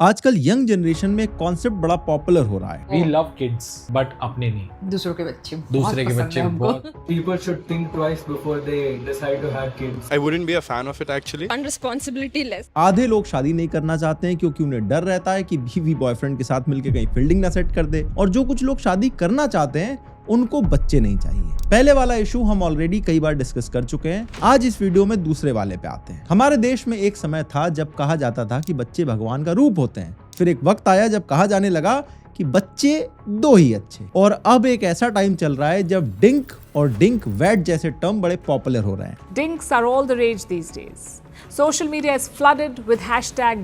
आजकल young generation में एक कॉन्सेप्ट बड़ा पॉपुलर हो रहा है। We love kids, but अपने नहीं, दूसरों के बच्चे दूसरे के बहुत बच्चे पसंद है बहुत। हमको। People should think twice before they decide to have kids. I wouldn't be a fan of it actually. Responsibility less. आधे लोग शादी नहीं करना चाहते हैं क्योंकि उन्हें डर रहता है कि बीवी बॉयफ्रेंड के साथ मिलकर कहीं फील्डिंग ना सेट कर दे, और जो कुछ लोग शादी करना चाहते हैं उनको बच्चे नहीं चाहिए। पहले वाला इशू हम ऑलरेडी कई बार डिस्कस कर चुके हैं। आज इस वीडियो में दूसरे वाले पे आते हैं। हमारे देश में एक समय था जब कहा जाता था कि बच्चे भगवान का रूप होते हैं। फिर एक वक्त आया जब कहा जाने लगा कि बच्चे दो ही अच्छे, और अब एक ऐसा टाइम चल रहा है जब डिंक और डिंक वैट जैसे टर्म बड़े पॉपुलर हो रहे हैं। Dinks are all the rage these days. Social media is flooded with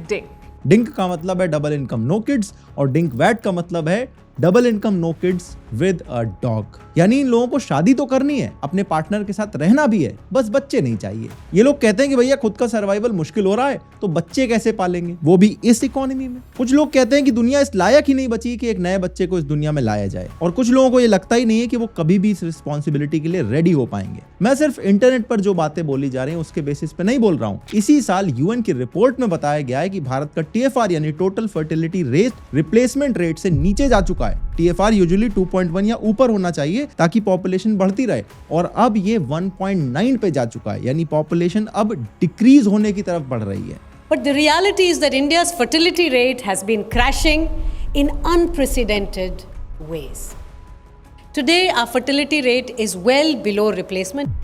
#Dink. DINK का मतलब है डबल इनकम नो किड्स, और डिंक वैट का मतलब है double income no kids with a dog. यानी इन लोगों को शादी तो करनी है, अपने पार्टनर के साथ रहना भी है, बस बच्चे नहीं चाहिए। ये लोग कहते हैं कि भैया खुद का सर्वाइवल मुश्किल हो रहा है तो बच्चे कैसे पालेंगे, वो भी इस इकोनॉमी में। कुछ लोग कहते हैं कि दुनिया इस लायक ही नहीं बची कि एक नए बच्चे को इस दुनिया में लाया जाए, और कुछ लोगों को ये लगता ही नहीं है कि वो कभी भी इस रिस्पॉन्सिबिलिटी के लिए रेडी हो पाएंगे। मैं सिर्फ इंटरनेट पर जो बातें बोली जा रही हैं उसके बेसिस पे नहीं बोल रहा हूँ। इसी साल यूएन की रिपोर्ट में बताया गया है कि भारत का TFR यानी total fertility rate replacement rate से नीचे जा चुका है। TFR यूजुअली 2.1 या ऊपर होना चाहिए ताकि पॉपुलेशन बढ़ती रहे, और अब ये 1.9 पे जा चुका है, यानी पॉपुलेशन अब डिक्रीज होने की तरफ बढ़ रही है। But the reality is that India's fertility rate has been crashing in unprecedented ways. Today, our fertility rate is well below replacement.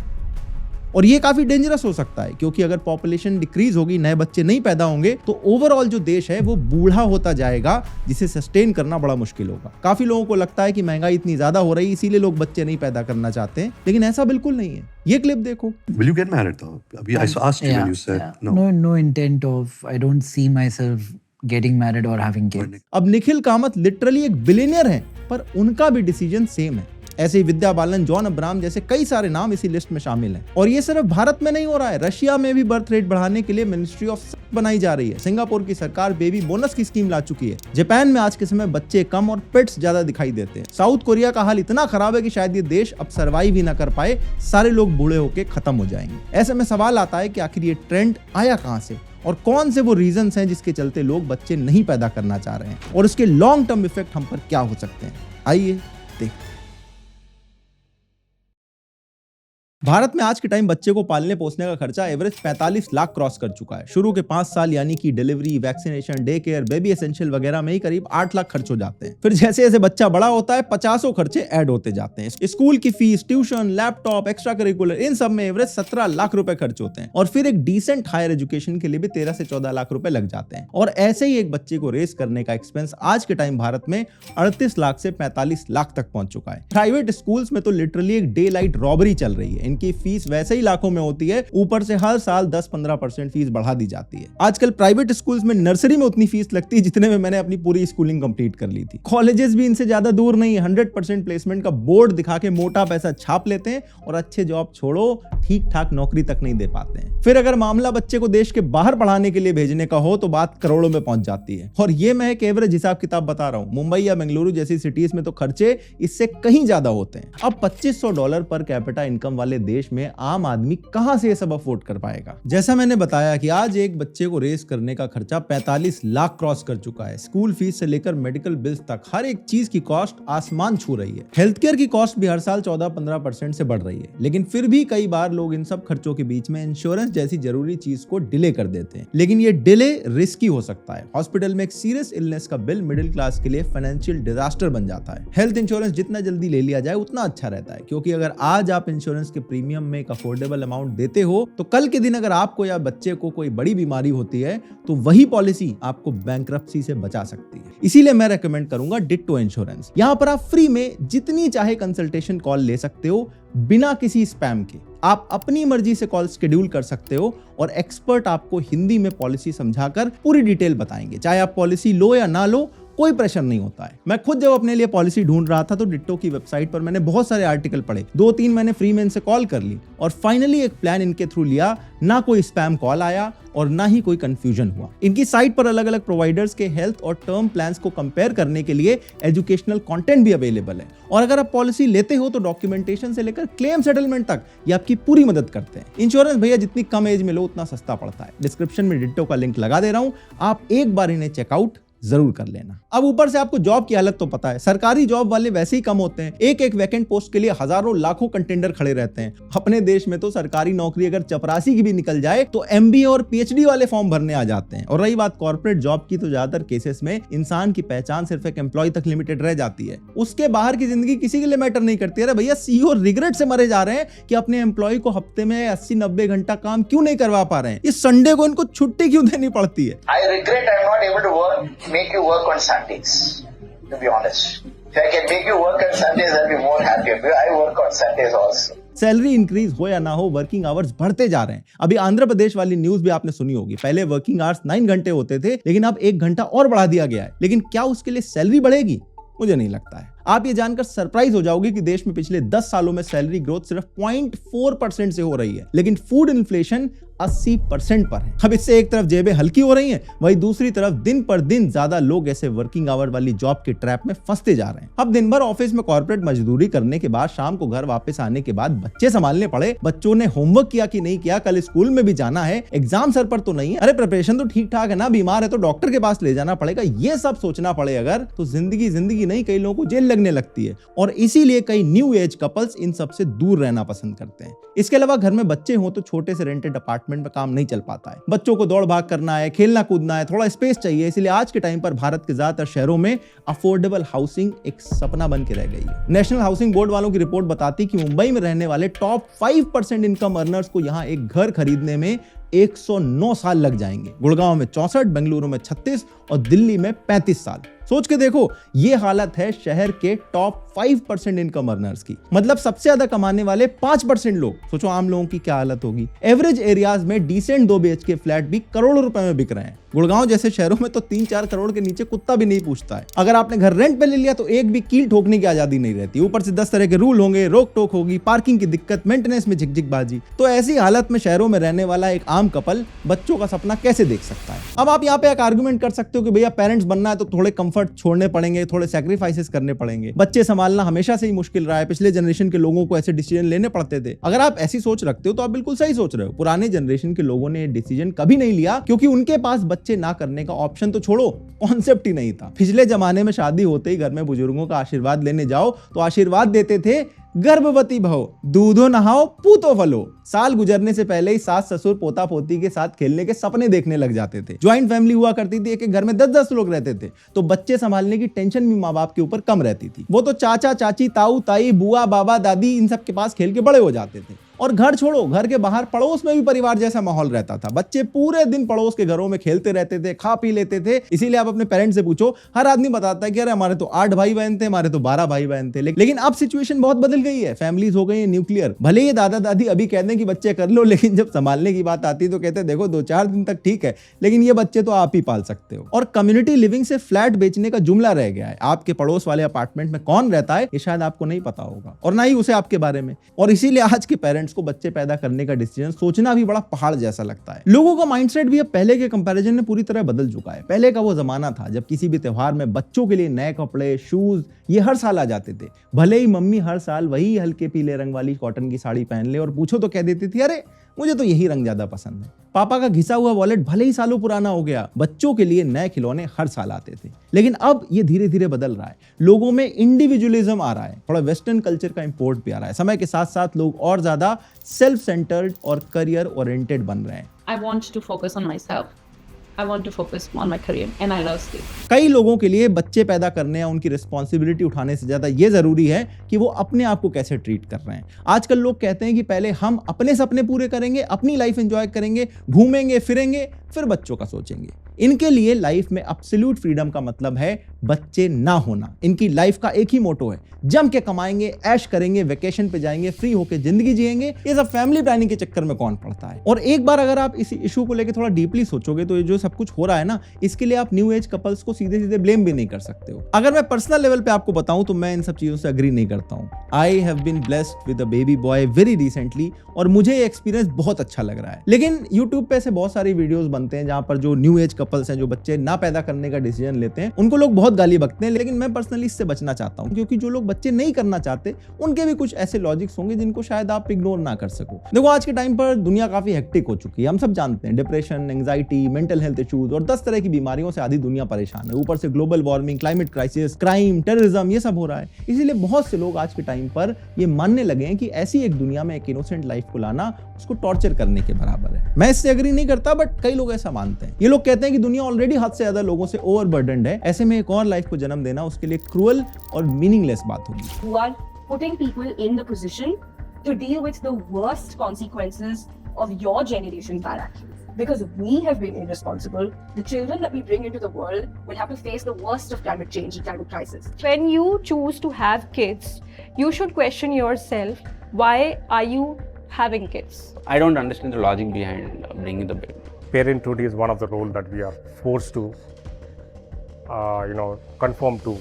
और ये काफी डेंजरस हो सकता है क्योंकि अगर पॉपुलेशन डिक्रीज होगी, नए बच्चे नहीं पैदा होंगे, तो ओवरऑल जो देश है वो बूढ़ा होता जाएगा, जिसे सस्टेन करना बड़ा मुश्किल होगा। काफी लोगों को लगता है कि महंगाई इतनी ज्यादा हो रही है इसीलिए लोग बच्चे नहीं पैदा करना चाहते हैं, लेकिन ऐसा बिल्कुल नहीं है। ये क्लिप देखो। Will you get married though? I asked you and you said no. No intent of, I don't see myself getting married or having kids. अब निखिल कामत लिटरली एक बिलियनियर है, पर उनका भी डिसीजन सेम है। ऐसे ही विद्या बालन, जॉन अब्राहम जैसे कई सारे नाम इसी लिस्ट में शामिल हैं। और ये सिर्फ भारत में नहीं हो रहा है, रशिया में भी बर्थ रेट बढ़ाने के लिए मिनिस्ट्री ऑफ बनाई जा रही है। सिंगापुर की सरकार बेबी बोनस की स्कीम ला चुकी है। जापान में आज के समय बच्चे कम और पेट्स ज्यादा दिखाई देते हैं। साउथ कोरिया का हाल इतना खराब है कि शायद ये देश अब सर्वाइव ही ना कर पाए, सारे लोग बूढ़े होके खत्म हो जाएंगे। ऐसे में सवाल आता है कि आखिर ये ट्रेंड आया कहां से, और कौन से वो रीजंस हैं जिसके चलते लोग बच्चे नहीं पैदा करना चाह रहे हैं, और उसके लॉन्ग टर्म इफेक्ट हम पर क्या हो सकते हैं। आइए देखते हैं। भारत में आज के टाइम बच्चे को पालने पोसने का खर्चा एवरेज 45 लाख क्रॉस कर चुका है। शुरू के 5 साल यानी कि delivery, vaccination, day care, baby essential वगैरह में ही करीब 8 लाख खर्च हो जाते हैं। फिर जैसे जैसे बच्चा बड़ा होता है 50 खर्चे ऐड होते जाते हैं। स्कूल की fees, tuition, laptop, extra curricular, इन सब में एवरेज 17 लाख रुपए खर्च होते हैं, और फिर एक डिसेंट हायर एजुकेशन के लिए भी 13 से 14 लाख रुपए लग जाते हैं। और ऐसे ही एक बच्चे को रेस करने का एक्सपेंस आज के टाइम भारत में 38 लाख से 45 लाख तक पहुंच चुका है। प्राइवेट स्कूल्स में तो लिटरली एक डे लाइट रॉबरी चल रही है। इनकी फीस वैसे ही लाखों में होती है, ऊपर से हर साल 10-15% फीस बढ़ा दी जाती है। आजकल प्राइवेट स्कूल्स में नर्सरी में उतनी फीस लगती है जितने में मैंने अपनी पूरी स्कूलिंग कंप्लीट कर ली थी। कॉलेजेस भी इनसे ज्यादा दूर नहीं है। 100% प्लेसमेंट का बोर्ड दिखा के मोटा पैसा छाप लेते हैं, और अच्छे जॉब छोड़ो, ठीक ठाक नौकरी तक नहीं दे पाते हैं। फिर अगर मामला बच्चे को देश के बाहर पढ़ाने के लिए भेजने का हो तो बात करोड़ों में पहुंच जाती है। और ये मैं एक एवरेज हिसाब किताब बता रहा हूं। मुंबई या बेंगलुरु जैसी सिटीज में तो खर्चे इससे कहीं ज्यादा होते हैं। अब $2500 पर कैपिटा इनकम वाले देश में आम आदमी कहां से ये सब अफोर्ड कर पाएगा। जैसा मैंने बताया कि आज एक बच्चे को रेस करने का खर्चा 45 लाख क्रॉस कर चुका है। स्कूल फीस से लेकर मेडिकल बिल्स तक हर एक चीज की कॉस्ट आसमान छू रही है। हेल्थ केयर की कॉस्ट भी हर साल 14-15% से बढ़ रही है, लेकिन फिर भी कई बार लोग इन सब खर्चों के बीच में इंश्योरेंस जैसी जरूरी चीज को डिले कर देते हैं। लेकिन ये डिले रिस्की हो सकता है। हॉस्पिटल में एक सीरियस इलनेस का बिल मिडिल क्लास के लिए फाइनेंशियल डिजास्टर बन जाता है। हेल्थ इंश्योरेंस जितना जल्दी ले लिया जाए उतना अच्छा रहता है, क्योंकि अगर आज आप इंश्योरेंस के प्रीमियम में एक अफोर्डेबल अमाउंट देते हो तो कल के दिन अगर आपको या बच्चे को कोई बड़ी बीमारी होती है तो वही पॉलिसी आपको बैंक्रप्सी से बचा सकती है। इसीलिए मैं रेकमेंड करूंगा डिट्टो इंश्योरेंस। यहां पर आप फ्री में जितनी चाहे कंसल्टेशन कॉल ले सकते हो, बिना किसी स्पैम के। आप अपनी मर्जी से कॉल शेड्यूल कर सकते हो, और एक्सपर्ट आपको हिंदी में पॉलिसी समझाकर पूरी डिटेल बताएंगे। चाहे आप पॉलिसी लो या ना लो, कोई प्रेशर नहीं होता है। मैं खुद जब अपने लिए पॉलिसी ढूंढ रहा था तो डिट्टो की वेबसाइट पर मैंने बहुत सारे आर्टिकल पढ़े, 2-3 मैंने फ्रीमैन से कॉल कर ली और फाइनली एक प्लान इनके थ्रू लिया। ना कोई स्पैम कॉल आया और ना ही कोई कंफ्यूजन हुआ। इनकी साइट पर अलग अलग प्रोवाइडर्स के हेल्थ और टर्म प्लान्स को कंपेयर करने के लिए एजुकेशनल कंटेंट भी अवेलेबल है और अगर आप पॉलिसी लेते हो तो डॉक्यूमेंटेशन से लेकर क्लेम सेटलमेंट तक ये आपकी पूरी मदद करते हैं। इंश्योरेंस भैया जितनी कम एज में लो उतना सस्ता पड़ता है। डिस्क्रिप्शन में डिट्टो का लिंक लगा दे रहा हूं, आप एक बार इन्हें चेकआउट जरूर कर लेना। अब ऊपर से आपको जॉब की हालत तो पता है, सरकारी जॉब वाले वैसे ही कम होते हैं। एक एक वैकेंट पोस्ट के लिए हजारों लाखों कंटेंडर खड़े रहते हैं। अपने देश में तो सरकारी नौकरी अगर चपरासी की भी निकल जाए तो MBA और PhD वाले फॉर्म भरने आ जाते हैं। और रही बात कॉर्पोरेट जॉब की, तो ज्यादातर केसेस में इंसान की पहचान सिर्फ एक एम्प्लॉय तक लिमिटेड रह जाती है, उसके बाहर की जिंदगी किसी के लिए मैटर नहीं करती। अरे भैया CEO रिग्रेट से मरे जा रहे हैं कि अपने एम्प्लॉय को हफ्ते में 80-90 घंटा काम क्यों नहीं करवा पा रहे हैं, इस संडे को इनको छुट्टी क्यों देनी पड़ती है। I regret I'm not able to make you work on Sundays, to be honest. If I can make you work on Sundays, I'll be more happier. I work on Sundays also. Salary increase हो या ना हो, working hours बढ़ते जा रहे हैं। अभी आंध्र प्रदेश वाली न्यूज भी आपने सुनी होगी। पहले वर्किंग आवर्स 9 घंटे होते थे, लेकिन अब 1 घंटा और बढ़ा दिया गया है। लेकिन क्या उसके लिए सैलरी बढ़ेगी? मुझे नहीं लगता है। आप ये जानकर सरप्राइज हो जाओगे कि देश में पिछले 10 सालों में सैलरी ग्रोथ सिर्फ 0.4% से हो रही है, लेकिन फूड इन्फ्लेशन 80% पर है। अब इससे एक तरफ जेबें हल्की हो रही हैं, वहीं दूसरी तरफ दिन पर दिन ज्यादा लोग ऐसे वर्किंग आवर वाली जॉब के ट्रैप में फंसते जा रहे हैं। अब दिन भर ऑफिस में कॉर्पोरेट मजदूरी करने के बाद शाम को घर वापस आने के बाद बच्चे संभालने पड़े। बच्चों ने होमवर्क किया कि नहीं किया, कल स्कूल में भी जाना है, एग्जाम सर पर तो नहीं है, अरे प्रिपरेशन तो ठीक ठाक है ना, बीमार है तो डॉक्टर के पास ले जाना पड़ेगा, ये सब सोचना पड़े अगर, तो जिंदगी नहीं, कई लोगों को जेल लगने लगती है। और इसीलिए कई न्यू एज कपल्स इन सब से दूर रहना पसंद करते हैं। इसके अलावा घर में बच्चे हो तो छोटे से रेंटेड अपार्टमेंट में काम नहीं चल पाता है। बच्चों को दौड़ भाग करना है, खेलना कूदना है, थोड़ा स्पेस चाहिए। इसलिए आज के टाइम पर भारत के ज्यादातर शहरों में अफोर्डेबल हाउसिंग एक सपना बन के रह गई है। नेशनल हाउसिंग बोर्ड वालों की रिपोर्ट बताती कि मुंबई में रहने वाले टॉप 5% इनकम अर्नर्स को यहां एक घर खरीदने में 109 साल लग जाएंगे। गुड़गांव में 64, बेंगलुरु में 36 और दिल्ली में 35 साल। सोच के देखो, ये हालत है शहर के टॉप 5% इनकम अर्नर्स की। मतलब सबसे ज्यादा कमाने वाले 5% लोग। सोचो आम लोगों की क्या हालत होगी। एवरेज एरियाज में डिसेंट 2 BHK फ्लैट भी करोड़ों रुपए में बिक रहे हैं। गुड़गांव जैसे शहरों में तो 3-4 करोड़ के नीचे कुत्ता भी नहीं पूछता है। अगर आपने घर रेंट पे ले लिया तो एक भी कील ठोकने की आजादी नहीं रहती। ऊपर से 10 तरह के रूल होंगे, रोक टोक होगी, पार्किंग की दिक्कत, मेंटेनेंस में झिकझिकबाजी। तो ऐसी हालत में शहरों में रहने वाला एक आम कपल बच्चों का सपना कैसे देख सकता है? अब आप यहाँ पे एक आर्गुमेंट कर सकते हो कि भैया पेरेंट्स बनना है तो थोड़े कंफर्ट छोड़ने पड़ेंगे, थोड़े सैक्रिफाइसेस करने पड़ेंगे। बच्चे संभालना हमेशा से ही मुश्किल रहा है, पिछले जनरेशन के लोगों को ऐसे डिसीजन लेने पड़ते थे। अगर आप ऐसी सोच रखते हो तो आप बिल्कुल सही सोच रहे हो। पुराने जनरेशन के लोगों ने ये डिसीजन कभी नहीं लिया क्योंकि उनके पास बच्चे ना करने का ऑप्शन तो छोड़ो, कॉन्सेप्ट ही नहीं था। पिछले जमाने में शादी होते ही घर में बुजुर्गों का आशीर्वाद लेने जाओ तो आशीर्वाद देते थे, गर्भवती भव, दूधो नहाओ, पूतो फलो। साल गुजरने से पहले ही सास ससुर पोता पोती के साथ खेलने के सपने देखने लग जाते थे। ज्वाइंट फैमिली हुआ करती थी, एक घर में 10-10 लोग रहते थे, तो बच्चे संभालने की टेंशन भी माँ बाप के ऊपर कम रहती थी। वो तो चाचा चाची, ताऊ ताई, बुआ बाबा दादी इन सब के पास खेल के बड़े हो जाते थे। और घर छोड़ो, घर के बाहर पड़ोस में भी परिवार जैसा माहौल रहता था। बच्चे पूरे दिन पड़ोस के घरों में खेलते रहते थे, खा पी लेते थे। इसीलिए आप अपने पेरेंट्स से पूछो, हर आदमी बताता है कि अरे हमारे तो 8 भाई बहन थे, हमारे तो 12 भाई बहन थे। लेकिन अब सिचुएशन बहुत बदल गई है, फैमिलीज हो गई है न्यूक्लियर। भले ये दादा दादी अभी कहते हैं कि बच्चे कर लो, लेकिन जब संभालने की बात आती है तो कहते हैं देखो 2-4 दिन तक ठीक है, लेकिन ये बच्चे तो आप ही पाल सकते हो। और कम्युनिटी लिविंग से फ्लैट बेचने का जुमला रह गया है। आपके पड़ोस वाले अपार्टमेंट में कौन रहता है ये शायद आपको नहीं पता होगा, और ना ही उसे आपके बारे में। और इसीलिए आज के पेरेंट्स को बच्चे पैदा करने का डिसीजन सोचना भी बड़ा पहाड़ जैसा लगता है। लोगों का माइंडसेट भी अब पहले के कंपैरिजन में पूरी तरह बदल चुका है। पहले का वो जमाना था जब किसी भी त्योहार में बच्चों के लिए नए कपड़े, शूज ये हर साल आ जाते थे। भले ही मम्मी हर साल वही हल्के पीले रंग वाली कॉटन की साड़ी पहन ले और पूछो तो कह देती थी अरे मुझे तो यही रंग ज्यादा पसंद है। पापा का घिसा हुआ वॉलेट भले ही सालों पुराना हो गया, बच्चों के लिए नए खिलौने हर साल आते थे। लेकिन अब ये धीरे धीरे बदल रहा है। लोगों में इंडिविजुअलिज्म आ रहा है, थोड़ा वेस्टर्न कल्चर का इंपोर्ट भी आ रहा है। समय के साथ साथ लोग और ज्यादा सेल्फ सेंटर्ड और करियर ओरिएंटेड बन रहे हैं। I want to focus on myself. I want to focus on my career and I love sleep. कई लोगों के लिए बच्चे पैदा करने या उनकी रिस्पॉन्सिबिलिटी उठाने से ज्यादा ये जरूरी है कि वो अपने आप को कैसे ट्रीट कर रहे हैं। आजकल लोग कहते हैं कि पहले हम अपने सपने पूरे करेंगे, अपनी लाइफ एंजॉय करेंगे, घूमेंगे फिरेंगे, फिर बच्चों का सोचेंगे। इनके लिए लाइफ में एब्सोल्यूट फ्रीडम का मतलब है बच्चे ना होना। इनकी लाइफ का एक ही मोटो है, जम के कमाएंगे, ऐश करेंगे, वेकेशन पे जाएंगे, फ्री होके जिंदगी जिएंगे। ये सब फैमिली प्लानिंग के चक्कर में कौन पड़ता है। और एक बार अगर आप इस इशू को लेकर थोड़ा डीपली सोचोगे तो ये जो सब कुछ हो रहा है ना, इसके लिए आप न्यू एज कपल्स को सीधे सीधे ब्लेम भी नहीं कर सकते हो। अगर मैं पर्सनल लेवल पे आपको बताऊं तो मैं इन सब चीजों से अग्री नहीं करता हूं। I have been blessed with a baby boy very recently और मुझे ये एक्सपीरियंस बहुत अच्छा लग रहा है। लेकिन यूट्यूब पे ऐसे बहुत सारी वीडियोस बनते हैं जहां पर जो न्यू एज कपल्स हैं, जो बच्चे ना पैदा करने का डिसीजन लेते हैं, उनको लोग बहुत गाली बकते हैं। लेकिन मैं पर्सनली इससे बचना चाहता हूं, क्योंकि जो लोग बच्चे नहीं करना चाहते उनके भी कुछ ऐसे लॉजिक्स होंगे जिनको शायद आप इग्नोर ना कर सको। देखो, आज के टाइम पर दुनिया काफी हेक्टिक हो चुकी है, हम सब जानते हैं। Depression, anxiety, mental health issues और 10 तरह की बीमारियों से आधी दुनिया परेशान है। ऊपर से global warming, climate crisis, crime, terrorism, ये सब हो रहा है। इसीलिए बहुत से लोग आज के टाइम पर ये मानने लगे हैं कि ऐसी एक दुनिया में एक इनोसेंट लाइफ को लाना उसको टॉर्चर करने के बराबर है। मैं इससे एग्री नहीं करता, बट कई लोग ऐसा मानते हैं। ये लोग कहते हैं कि दुनिया ऑलरेडी हद से ज्यादा लोगों से ओवरबर्डन्ड है, ऐसे में एक और लाइफ को जन्म देना उसके लिए क्रूअल और मीनिंगलेस बात होगी। Who are putting people in the position to deal with the worst consequences of your generation's bad actions. Because we have been irresponsible, the children that we bring into the world will have to face the worst of climate change and climate crisis. When you choose to have kids, you should question yourself, why are you having kids? I don't understand the logic behind bringing the baby. Parenthood is one of the role that we are forced to, conform to.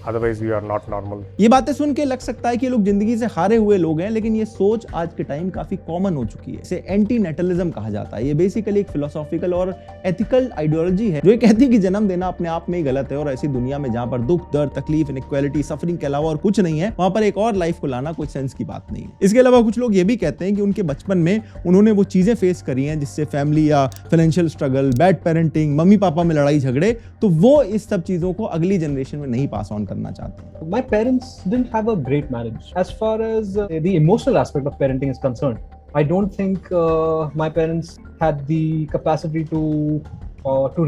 Otherwise we are not normal. ये बातें सुन के लग सकता है कि ये लोग जिंदगी से हारे हुए लोग हैं, लेकिन ये सोच आज के टाइम काफी कॉमन हो चुकी है। इसे एंटी नेटलिज्म कहा जाता है। ये बेसिकली एक फिलोसॉफिकल और एथिकल आइडियोलॉजी है जो ये कहती है कि जन्म देना अपने आप में ही गलत है और ऐसी दुनिया में जहां पर दुख, दर्द, तकलीफ, इनइक्वालिटी, सफरिंग के अलावा और कुछ नहीं है, वहां पर एक और लाइफ को लाना कोई सेंस की बात नहीं है। इसके अलावा कुछ लोग ये भी कहते हैं कि उनके बचपन में उन्होंने वो चीजें फेस करी हैं जिससे फैमिली या financial struggle, bad parenting, mummy papa में लड़ाई झगड़े, तो वो इस सब चीजों को अगली जनरेशन में नहीं पास ऑन करना चाहते हैं। My parents didn't have a great marriage. As far as the emotional aspect of parenting is concerned, I don't think my parents had the capacity to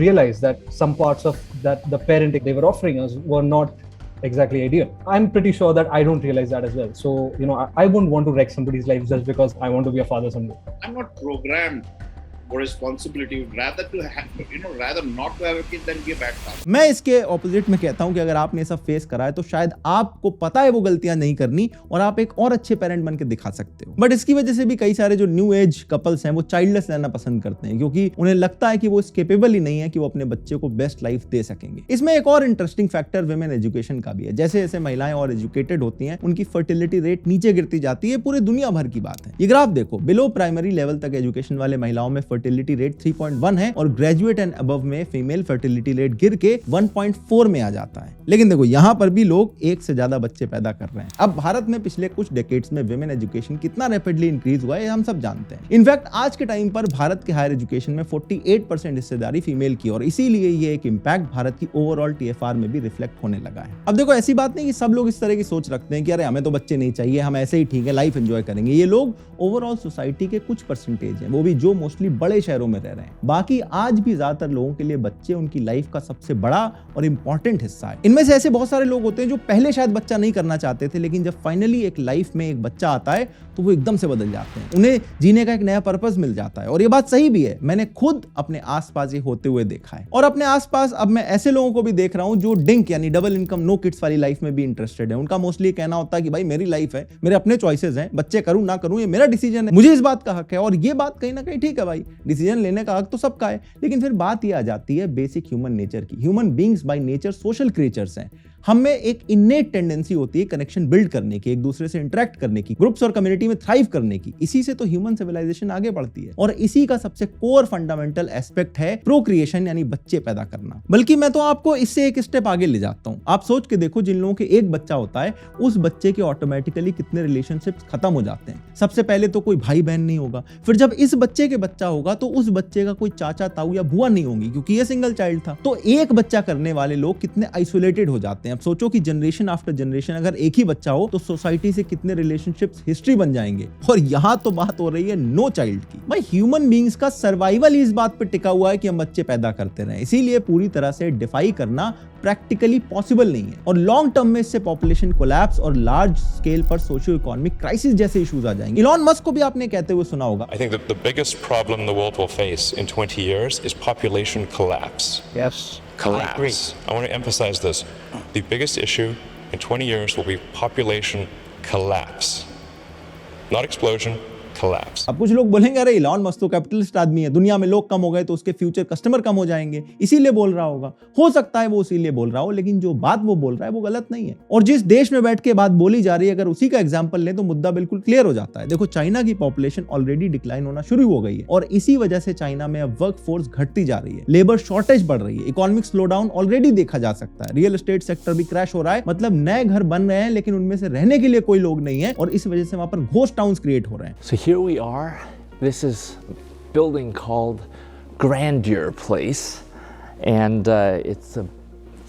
realize that some parts of that the parenting they were offering us were not exactly ideal. I'm pretty sure that I don't realize that as well. So, I wouldn't want to wreck somebody's life just because I want to be a father someday. I'm not programmed for responsibility. Rather to have, rather not to have a kid than be a bad father. मैं इसके opposite में कहता हूं कि अगर आपने सब face करा है तो शायद आपको पता है वो गलतियां नहीं करनी और आप एक और अच्छे पेरेंट बन के दिखा सकते हो। बट इसकी वजह से भी कई सारे जो न्यू एज कपल्स हैं वो चाइल्डलेस रहना पसंद करते हैं, क्योंकि उन्हें लगता है कि वो इस केपेबल ही नहीं है कि वो अपने बच्चे को बेस्ट लाइफ दे सकेंगे। इसमें एक और इंटरेस्टिंग फैक्टर विमेन एजुकेशन का भी है। जैसे जैसे महिलाएं और एजुकेटेड होती हैं, उनकी फर्टिलिटी रेट नीचे गिरती जाती है। पूरे दुनिया भर की बात है। ये ग्राफ देखो, बिलो प्राइमरी लेवल तक एजुकेशन वाले महिलाओं में फर्टिलिटी रेट 3.1 है और ग्रेजुएट एंड अबव में फीमेल फर्टिलिटी रेट गिर के 1.4 में आ जाता है। लेकिन देखो, यहां पर भी लोग एक से ज्यादा बच्चे पैदा कर रहे हैं। अब भारत में पिछले कुछ डेकेड्स में विमेन एजुकेशन कितना रैपिडली इंक्रीज हुआ है हम सब जानते हैं। इनफैक्ट आज के टाइम पर भारत के हायर एजुकेशन में 48% हिस्सेदारी फीमेल की, और इसीलिए ये एक इंपैक्ट भारत की ओवरऑल टीएफआर में भी रिफ्लेक्ट होने लगा है। अब देखो, ऐसी बात नहीं कि सब लोग इस तरह की सोच रखते हैं कि अरे हमें तो बच्चे नहीं चाहिए, हम ऐसे ही ठीक है, लाइफ एंजॉय करेंगे। ये लोग ओवरऑल सोसाइटी के कुछ परसेंटेज हैं, वो भी जो मोस्टली बड़े शहरों में रह रहे हैं। बाकी आज भी ज्यादातर लोगों के लिए बच्चे उनकी लाइफ का सबसे बड़ा और इंपॉर्टेंट हिस्सा है। इनमें से ऐसे बहुत सारे लोग होते हैं जो पहले शायद बच्चा नहीं करना चाहते थे, लेकिन जब फाइनली एक लाइफ में एक बच्चा आता है तो वो एकदम से बदल जाते हैं। उन्हें जीने का एक नया पर्पस मिल जाता है। और ये बात सही भी है, मैंने खुद अपने आसपास ये होते हुए देखा है। और अपने आसपास अब मैं ऐसे लोगों को भी देख रहा हूं जो डिंक यानी डबल इनकम नो किड्स वाली लाइफ में भी इंटरेस्टेड है। उनका मोस्टली कहना होता है कि भाई मेरी लाइफ है, मेरे अपने चॉइसेस हैं, बच्चे करूं ना करूं ये मेरा डिसीजन है, मुझे इस बात का हक है। और ये बात कहीं ना कहीं ठीक है भाई, डिसीजन लेने का हक तो सबका है। लेकिन फिर बात ये आ जाती है बेसिक ह्यूमन नेचर की। Human beings by nature social creatures हैं। हमें एक इनेट टेंडेंसी होती है कनेक्शन बिल्ड करने की, एक दूसरे से इंटरेक्ट करने की, ग्रुप्स और कम्युनिटी में थ्राइव करने की। इसी से तो ह्यूमन सिविलाइजेशन आगे बढ़ती है और इसी का सबसे कोर फंडामेंटल एस्पेक्ट है प्रोक्रिएशन यानी बच्चे पैदा करना। बल्कि मैं तो आपको इससे एक स्टेप आगे ले जाता हूं। आप सोच के देखो, जिन लोगों के एक बच्चा होता है उस बच्चे के ऑटोमेटिकली कितने रिलेशनशिप्स खत्म हो जाते हैं। सबसे पहले तो कोई भाई बहन नहीं होगा, फिर जब इस बच्चे के बच्चा होगा तो उस बच्चे का कोई चाचा ताऊ या बुआ नहीं होंगी, क्योंकि ये सिंगल चाइल्ड था। तो एक बच्चा करने वाले लोग कितने आइसोलेटेड हो जाते हैं। अब सोचो कि जनरेशन आफ्टर जनरेशन अगर एक ही बच्चा हो तो सोसाइटी से कितने रिलेशनशिप्स हिस्ट्री बन जाएंगे। और यहाँ तो बात हो रही है नो चाइल्ड की। भाई ह्यूमन बीइंग्स का सर्वाइवल ही इस बात पे टिका हुआ है कि हम बच्चे पैदा करते रहें, इसीलिए पूरी तरह से डिफाई करना प्रैक्टिकली पॉसिबल नहीं है। और लॉन्ग टर्म में इससे पॉपुलेशन कोलैप्स और लार्ज स्केल पर सोशियो इकोनॉमिक क्राइसिस जैसे इश्यूज आ जाएंगे। इलॉन मस्क को भी आपने कहते हुए सुना होगा, I think that the biggest problem the world will face in 20 years is population collapse. Yes. Collapse. I want to emphasize this. The biggest issue in 20 years will be population collapse. Not explosion, collapse. अब कुछ लोग बोलेंगे अरे Elon Musk तो capitalist आदमी है, दुनिया में लोग कम हो गए तो उसके फ्यूचर कस्टमर कम हो जाएंगे, इसीलिए बोल रहा होगा। हो सकता है वो इसीलिए बोल रहा हो, लेकिन जो बात वो बोल रहा है वो गलत नहीं है। और जिस देश में बैठ के बात बोली जा रही है, अगर उसी का एग्जांपल लें तो मुद्दा बिल्कुल क्लियर हो जाता है। देखो, चाइना की पॉपुलेशन ऑलरेडी डिक्लाइन होना शुरू हो गई है और इसी वजह से चाइना में अब वर्क फोर्स घटती जा रही है, लेबर शॉर्टेज बढ़ रही है, इकोनॉमिक स्लो डाउन ऑलरेडी देखा जा सकता है, रियल एस्टेट सेक्टर भी क्रैश हो रहा है। मतलब नए घर बन रहे हैं लेकिन उनमें से रहने के लिए कोई लोग नहीं है और इस वजह से वहां पर घोस्ट टाउन्स क्रिएट हो रहे हैं। So here we are. This is a building called Grandeur Place, and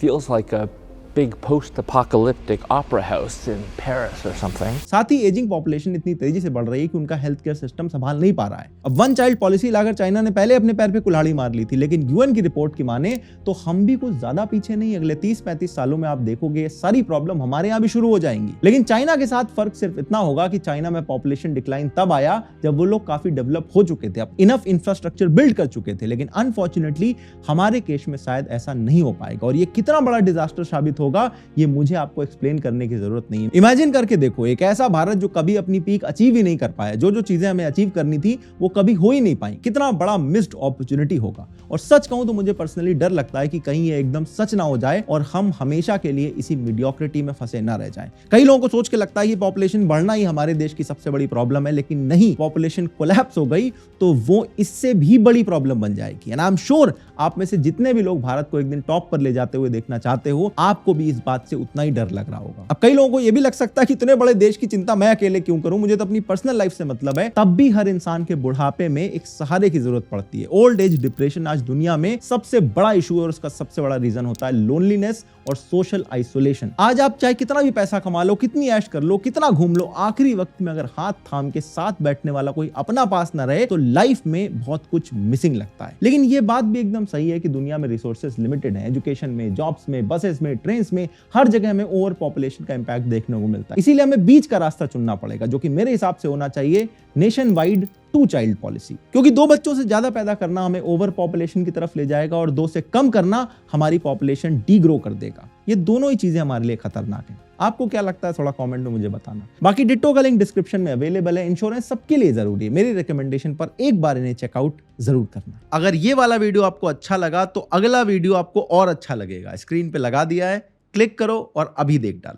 feels like a big post-apocalyptic opera house in Paris or something. साथ ही एजिंग पॉपुलेशन इतनी तेजी से बढ़ रही है कि उनका हेल्थ केयर सिस्टम संभाल नहीं पा रहा है। अब वन चाइल्ड पॉलिसी लाकर चाइना ने पहले अपने पैर पे कुल्हाड़ी मार ली थी, लेकिन यूएन की रिपोर्ट की माने तो हम भी कुछ ज्यादा पीछे नहीं। अगले 30-35 सालों में आप देखोगे ये सारी प्रॉब्लम हमारे यहाँ भी शुरू हो जाएंगी। लेकिन चाइना के साथ फर्क सिर्फ इतना होगा कि चाइना में पॉपुलेशन डिक्लाइन तब आया जब वो लोग काफी डेवलप हो चुके थे, अब इनफ इंफ्रास्ट्रक्चर बिल्ड कर चुके थे। लेकिन अनफॉर्चुनेटली हमारे केस में शायद ऐसा नहीं हो पाएगा और ये कितना बड़ा डिजास्टर साबित होगा ये मुझे आपको एक्सप्लेन करने की जरूरत नहीं है। इमेजिन करके देखो, एक ऐसा भारत जो कभी अपनी पीक अचीव ही नहीं कर पाया, जो चीजें हमें अचीव करनी थी वो कभी हो ही नहीं पाई, कितना बड़ा मिस्ड अपॉर्चुनिटी होगा। और सच कहूं तो मुझे पर्सनली डर लगता है कि कहीं ये एकदम सच ना हो जाए और हम हमेशा के लिए इसी मीडियोक्रिटी में फंसे ना रह जाएं। कई लोगों को सोच के लगता है कि पॉपुलेशन बढ़ना ही हमारे देश की सबसे बड़ी प्रॉब्लम है, लेकिन नहीं, पॉपुलेशन कोलैप्स हो गई तो वो इससे भी बड़ी प्रॉब्लम बन जाएगी। एंड आई एम श्योर आप में से जितने भी लोग भारत को एक दिन टॉप पर ले जाते हुए देखना चाहते हो, आपको भी इस बात से उतना ही डर लग रहा होगा। अब कई लोगों को यह भी लग सकता है कि इतने बड़े देश की चिंता मैं अकेले क्यों करूं, मुझे तो अपनी पर्सनल लाइफ से मतलब है। तब भी हर इंसान के बुढ़ापे में एक सहारे की जरूरत पड़ती है। ओल्ड एज डिप्रेशन आज दुनिया में सबसे बड़ा इशू है और उसका सबसे बड़ा रीजन होता है लोनलीनेस और सोशल आइसोलेशन। आज आप चाहे कितना भी पैसा कमा लो, कितनी ऐश कर लो, कितना घूम लो, आखिरी वक्त में अगर हाथ थाम के साथ बैठने वाला कोई अपना पास ना रहे तो लाइफ में बहुत कुछ मिसिंग लगता है। लेकिन यह बात भी एकदम सही है कि दुनिया में रिसोर्सेज लिमिटेड है। एजुकेशन में, जॉब्स में, बसेस में, ट्रेन में, हर जगह हमें ओवर पॉपुलेशन का इंपैक्ट देखने को मिलता है। इसीलिए हमें बीच का रास्ता चुनना पड़ेगा, जो कि मेरे हिसाब से होना चाहिए नेशन वाइड 2 चाइल्ड पॉलिसी। क्योंकि 2 बच्चों से ज्यादा पैदा करना हमें ओवर पॉपुलेशन की तरफ ले जाएगा और 2 से कम करना हमारी पॉपुलेशन डीग्रो कर देगा। ये दोनों ही चीजें हमारे लिए खतरनाक हैं। आपको क्या लगता है, थोड़ा कमेंट में मुझे बताना। बाकी डिट्टो का लिंक डिस्क्रिप्शन में अवेलेबल है। इंश्योरेंस सबके लिए जरूरी है, मेरी रिकमेंडेशन पर एक बार इन्हें चेकआउट जरूर करना। अगर ये वाला वीडियो आपको अच्छा लगा तो अगला वीडियो आपको और अच्छा लगेगा। स्क्रीन पे लगा दिया है, क्लिक करो और अभी देख डालो।